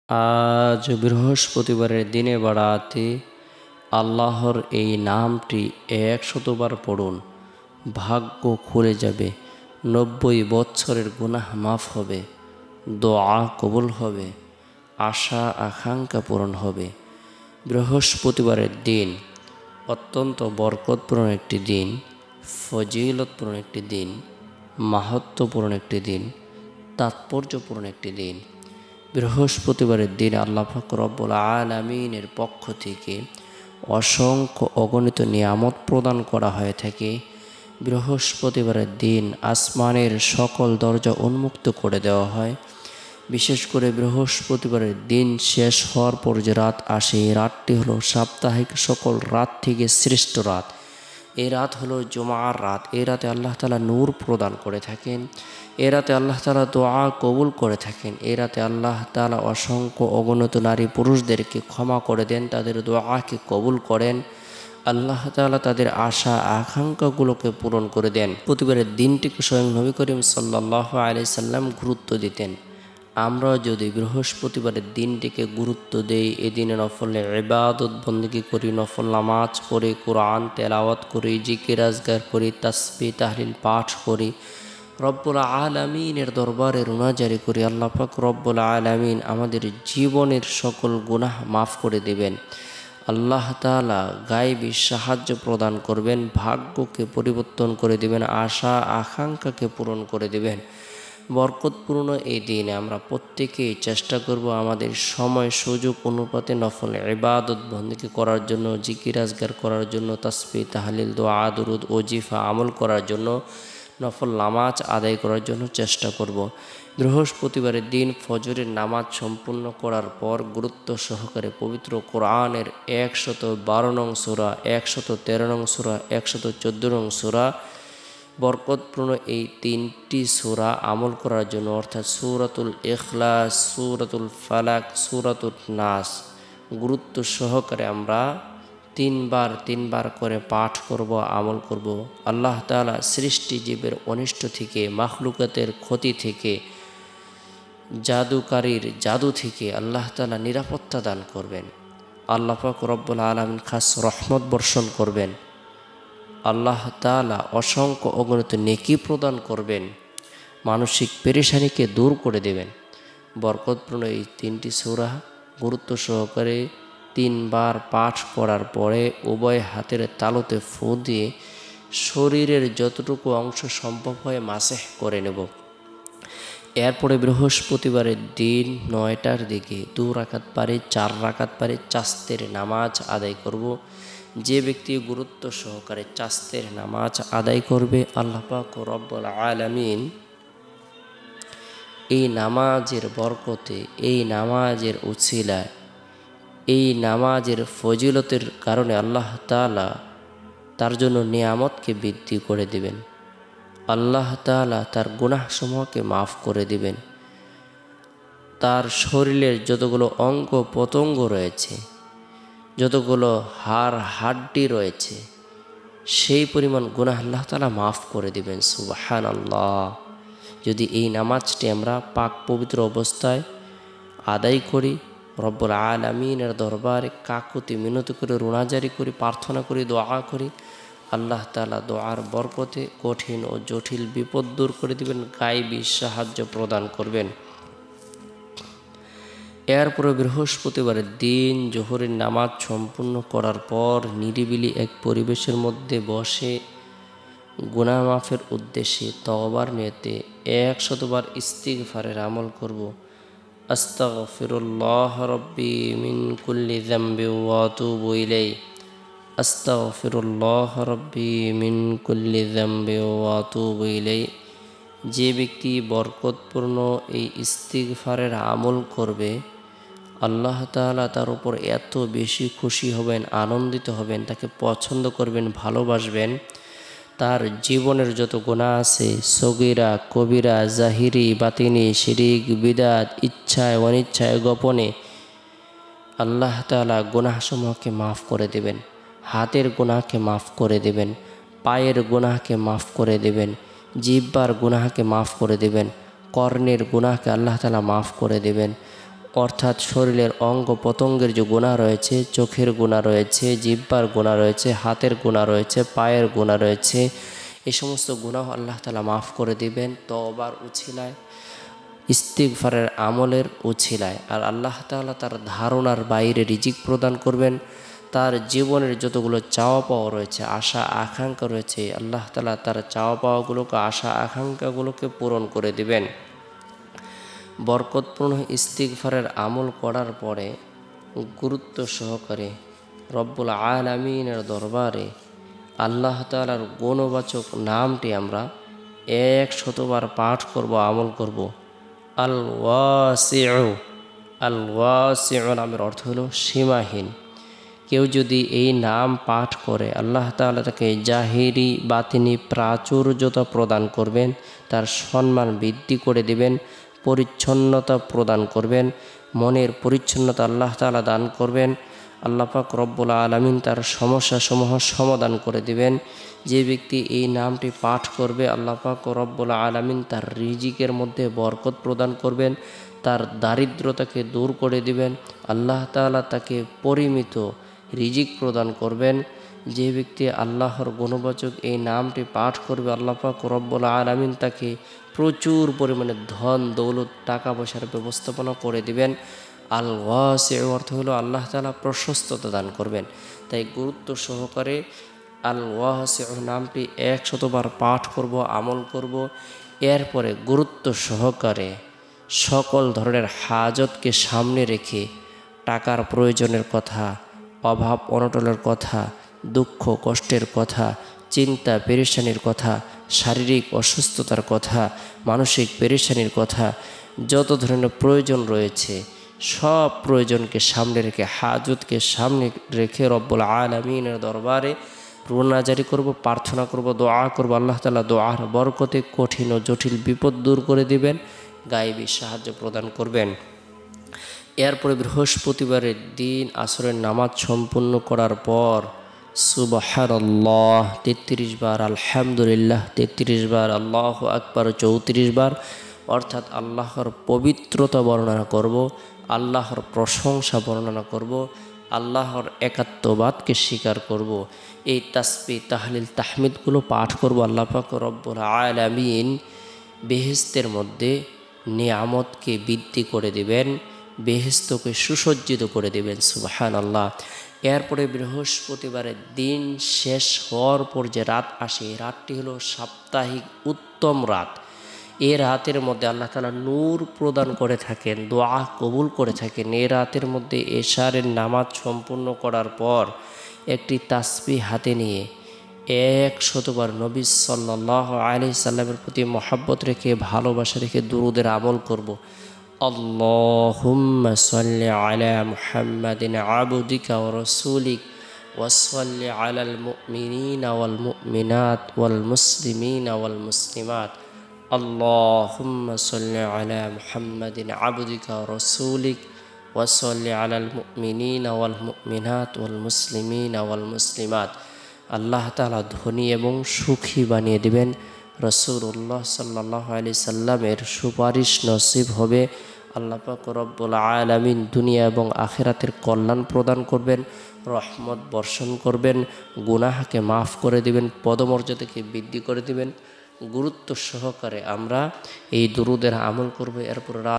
আজ বৃহস্পতিবারের দিনে বাড়াতে আল্লাহর এই নামটি ১০০বার পড়ুন। ভাগ্য খুলে যাবে, ৯০ বৎসরের গুনাহ মাফ হবে, দোয়া কবুল হবে, আশা আকাঙ্ক্ষা পূরণ হবে। বৃহস্পতিবারের দিন অত্যন্ত বরকতপূর্ণ একটি দিন, ফজিলতপূর্ণ একটি দিন, মাহাত্ম্যপূর্ণ একটি দিন, তাৎপর্যপূর্ণ একটি দিন। বৃহস্পতিবারের দিন আল্লাহ পাক রব্বুল আলামিনের পক্ষ থেকে অসংখ্য অগণিত নিয়ামত প্রদান করা হয়ে থাকে। বৃহস্পতিবারের দিন আসমানের সকল দরজা উন্মুক্ত করে দেওয়া হয়। বিশেষ করে বৃহস্পতিবারের দিন শেষ হওয়ার পর যে রাত আসে, এই রাতটি হলো সাপ্তাহিক সকল রাত থেকে শ্রেষ্ঠ রাত। এই রাত হলো জুমার রাত। এই রাতে আল্লাহ তাআলা নূর প্রদান করে থাকেন। এই রাতে আল্লাহ তাআলা দোয়া কবুল করে থাকেন। এই রাতে আল্লাহ তাআলা অসংখ্য অগণিত নারী পুরুষদেরকে ক্ষমা করে দেন, তাদের দোয়াকে কবুল করেন। আল্লাহ তাআলা তাদের আশা আকাঙ্ক্ষাগুলোকে পূরণ করে দেন। প্রতিবারের দিনটিকে স্বয়ং নবী করিম সাল্লাল্লাহু আলাইহি সাল্লাম গুরুত্ব দিতেন। আমরা যদি বৃহস্পতিবারের দিনটিকে গুরুত্ব দেই, এই দিনে নফল ইবাদত বন্দেগী করি, নফল নামাজ পড়ি, কোরআন তেলাওয়াত করি, জিকির আজগার করি, তাসবিহ তাহলিল পাঠ করি, রব্বুল আলামিনের দরবারে রুনাজারি করি, আল্লাহ পাক রব্বুল আলামিন আমাদের জীবনের সকল গুনাহ মাফ করে দেবেন। আল্লাহ তাআলা গায়বী সাহায্য প্রদান করবেন, ভাগ্যকে পরিবর্তন করে দেবেন, আশা আকাঙ্ক্ষাকে পূরণ করে দেবেন। বরকতপূর্ণ এই দিনে আমরা প্রত্যেকেই চেষ্টা করব আমাদের সময় সুযোগ অনুপাতে নফল ইবাদত বন্দেগী করার জন্য, জিকির আজগার করার জন্য, তাসবিহ তাহলিল দোয়া দুরুদ ওজিফা আমল করার জন্য, নফল নামাজ আদায় করার জন্য চেষ্টা করব। বৃহস্পতিবারের দিন ফজরের নামাজ সম্পূর্ণ করার পর গুরুত্ব সহকারে পবিত্র কোরআনের ১১২ নং সূরা, ১১৩ নং সূরা, ১১৪ নং সূরা, বরকতপূর্ণ এই ৩টি সূরা আমল করার জন্য, অর্থাৎ সূরাতুল ইখলাস, সূরাতুল ফালাক, সূরাতুন নাস গুরুত্ব সহকারে আমরা তিনবার করে পাঠ করব, আমল করব। আল্লাহ তাআলা সৃষ্টি জীবের অনিষ্ট থেকে, মাখলুকাতের ক্ষতি থেকে, জাদুকারীর জাদু থেকে আল্লাহ তাআলা নিরাপত্তা দান করবেন। আল্লাহ পাক রব্বুল আলামিন খাস রহমত বর্ষণ করবেন। আল্লাহ তাআলা অসংখ্য অগণিত নেকি প্রদান করবেন, মানসিক পেরেশানিকে দূর করে দেবেন। বরকতপূর্ণ এই ৩টি সূরা গুরুত্ব সহকারে ৩বার পাঠ করার পরে উভয় হাতের তালুতে ফু দিয়ে শরীরের যতটুকু অংশ সম্ভব হয় মাসেহ করে নেব। এরপরে বৃহস্পতিবারের দিন ৯টার দিকে ২ রাকাত পারে, ৪ রাকাত পারে চাস্তের নামাজ আদায় করব। যে ব্যক্তি গুরুত্ব সহকারে চাস্তের নামাজ আদায় করবে, আল্লাহ পাক রব্বুল আলামিন এই নামাজের বরকতে, এই নামাজের উছিলায়, এই নামাজের ফজিলতের কারণে আল্লাহ তাআলা তার জন্য নিয়ামতকে বৃদ্ধি করে দিবেন। আল্লাহ তাআলা তার গুনাহসমূহকে মাফ করে দিবেন। তার শরীরের যতগুলো অঙ্গ প্রত্যঙ্গ রয়েছে, যতগুলো হাড় হাড্ডি রয়েছে, সেই পরিমাণ গুনাহ আল্লাহ তাআলা মাফ করে দিবেন। সুবহানাল্লাহ। যদি এই নামাজটি আমরা পাক পবিত্র অবস্থায় আদায় করি, রব্বুল আলামিনের দরবারে কাকুতি মিনতি করে রুনাজারি করি, প্রার্থনা করি, দোয়া করি, আল্লাহ তাআলা দোয়ার বরকতে কঠিন ও জটিল বিপদ দূর করে দিবেন, গায়বী সাহায্য প্রদান করবেন। এরপরে বৃহস্পতিবারের দিন জোহরের নামাজ সম্পূর্ণ করার পর নিরিবিলি এক পরিবেশের মধ্যে বসে গুনাহ মাফের উদ্দেশ্যে তওবার নিয়তে ১০০বার ইস্তিগফারের আমল করব। আস্তাগফিরুল্লাহ রাব্বি মিন কুল্লি যামবি ওয়া আতুবু ইলাইহি, আস্তাগফিরুল্লাহ রাব্বি মিন কুল্লি যামবি ওয়া আতুবু ইলাইহি। যে ব্যক্তি বরকতপূর্ণ এই ইস্তিগফারের আমল করবে, আল্লাহ তাআলা তার উপর এত বেশি খুশি হবেন, আনন্দিত হবেন, তাকে পছন্দ করবেন, ভালোবাসবেন। তার জীবনের যত গুনাহ আছে, সগীরা কবিরা, জাহিরি বাতিনি, শিরিক বিদআত, ইচ্ছায় অনিচ্ছায় গোপনে, আল্লাহ তাআলা গুনাহসমূহকে মাফ করে দেবেন। হাতের গুনাহকে মাফ করে দেবেন, পায়ের গুনাহকে মাফ করে দেবেন, জিহ্বার গুনাহকে মাফ করে দেবেন, কর্ণের গুনাহকে আল্লাহ তাআলা মাফ করে দেবেন। অর্থাৎ শরীরের অঙ্গ প্রত্যঙ্গের যে গুনাহ রয়েছে, চোখের গুনাহ রয়েছে, জিহ্বার গুনাহ রয়েছে, হাতের গুনাহ রয়েছে, পায়ের গুনাহ রয়েছে, এই সমস্ত গুনাহ আল্লাহ তাআলা মাফ করে দিবেন তওবার উছিলায়, ইস্তিগফারের আমলের উছিলায়। আর আল্লাহ তাআলা তার ধারণার বাইরে রিজিক প্রদান করবেন। তার জীবনের যতগুলো চাওয়া পাওয়া রয়েছে, আশা আকাঙ্ক্ষা রয়েছে, আল্লাহ তাআলা তার চাওয়া পাওয়াগুলোকে, আশা আকাঙ্ক্ষাগুলোকে পূরণ করে দিবেন। বরকতপূর্ণ ইস্তিগফারের আমল করার পরে গুরুত্ব সহকারে রব্বুল আলামিনের দরবারে আল্লাহ তাআলার গুণবাচক নামটি আমরা 100বার পাঠ করব, আমল করব। আল ওয়াসিউ, আল ওয়াসিউ নামের অর্থ হলো সীমাহীন। কেউ যদি এই নাম পাঠ করে আল্লাহ তাআলা তাকে জাহিরি বাতিনি প্রাচুর্যতা প্রদান করবেন, তার সম্মান বৃদ্ধি করে দিবেন, পরিচ্ছন্নতা প্রদান করবেন, মনের পরিচ্ছন্নতা আল্লাহ তাআলা দান করবেন। আল্লাহ পাক রব্বুল আলামিন তার সমস্যাসমূহ সমাধান করে দিবেন। যে ব্যক্তি এই নামটি পাঠ করবে আল্লাহ পাক রব্বুল আলামিন তার রিজিকের মধ্যে বরকত প্রদান করবেন, তার দারিদ্রতাকে দূর করে দিবেন, আল্লাহ তাআলা তাকে পরিমিত রিজিক প্রদান করবেন। যে ব্যক্তি আল্লাহর গুণবাচক এই নামটি পাঠ করবে আল্লাহ পাক রব্বুল আলামিন তাকে প্রচুর পরিমাণে ধন দৌলত টাকা পয়সার ব্যবস্থাপনা করে দিবেন। আল ওয়াসিউ অর্থ হলো আল্লাহ তাআলা প্রশস্ততা দান করবেন। তাই গুরুত্ব সহকারে আল ওয়াসিউ নামটি 100বার পাঠ করব, আমল করব। এরপরে গুরুত্ব সহকারে সকল ধরনের হাজতকে সামনে রেখে টাকার প্রয়োজনের কথা, অভাব অনটনের কথা, দুঃখ কষ্টের কথা, চিন্তা পেরেশানির কথা, শারীরিক অসুস্থতার কথা, মানসিক পেরেশানির কথা, যত ধরনের প্রয়োজন রয়েছে সব প্রয়োজনকে সামনে রেখে, হাজতকে সামনে রেখে রব্বুল আলামিনের দরবারে রোনাজারি করব, প্রার্থনা করব, দোয়া করব। আল্লাহ তাআলা দোয়ার বরকতে কঠিন ও জটিল বিপদ দূর করে দিবেন, গায়েবী সাহায্য প্রদান করবেন। এরপরে বৃহস্পতিবারের দিন আসরের নামাজ সম্পূর্ণ করার পর সুবহানাল্লাহ 33 বার, আলহামদুলিল্লাহ 33 বার, আল্লাহু আকবার 34 বার, অর্থাৎ আল্লাহর পবিত্রতা বর্ণনা করব, আল্লাহর প্রশংসা বর্ণনা করব, আল্লাহর একাত্মবাদকে স্বীকার করব। এই তাসবিহ তাহলিল তাহমিদগুলো পাঠ করব। আল্লাহ পাক রব্বুল আলামিন বেহেশতের মধ্যে নিয়ামতকে বৃদ্ধি করে দিবেন, বেহেশতকে সুসজ্জিত করে দিবেন। সুবহানাল্লাহ। এরপরে বৃহস্পতিবারের দিন শেষ হওয়ার পর যে রাত আসে, এই রাতটি হলো সাপ্তাহিক উত্তম রাত। এই রাতের মধ্যে আল্লাহ তাআলা নূর প্রদান করে থাকেন, দোয়া কবুল করে থাকেন। এই রাতের মধ্যে এশারের নামাজ সম্পূর্ণ করার পর একটি তাসবিহ হাতে নিয়ে 100বার নবী সাল্লাল্লাহু আলাইহি সাল্লামের প্রতি মহব্বত রেখে, ভালোবাসা রেখে দুরূদের আমল করব। আল্লাহুম্মা সাল্লি আলা মুহাম্মাদিন আবদিকা ওয়া রাসূলিক ওয়া সাল্লি আলাল মুমিনিনা ওয়াল মুমিনাত ওয়াল মুসলিমিনা ওয়াল মুসলিমাত। আল্লাহুম্মা সাল্লি আলা মুহাম্মাদিন আবদিকা ওয়া রাসূলিক ওয়া সাল্লি আলাল মুমিনিনা ওয়াল মুমিনাত ওয়াল মুসলিমিনা ওয়াল মুসলিমাত। আল্লাহ তাআলা ধনী এবং সুখী বানিয়ে দিবেন। রাসূলুল্লাহ সাল্লাল্লাহু আলাইহি সাল্লামের সুপারিশ নসিব হবে। আল্লাহ পাক রব্বুল আলামিন দুনিয়া এবং আখিরাতের কল্যাণ প্রদান করবেন, রহমত বর্ষণ করবেন, গুনাহকে মাফ করে দিবেন, পদমর্যাদাকে বৃদ্ধি করে দিবেন। গুরুত্ব সহকারে আমরা এই দুরূদের আমল করব। এরপর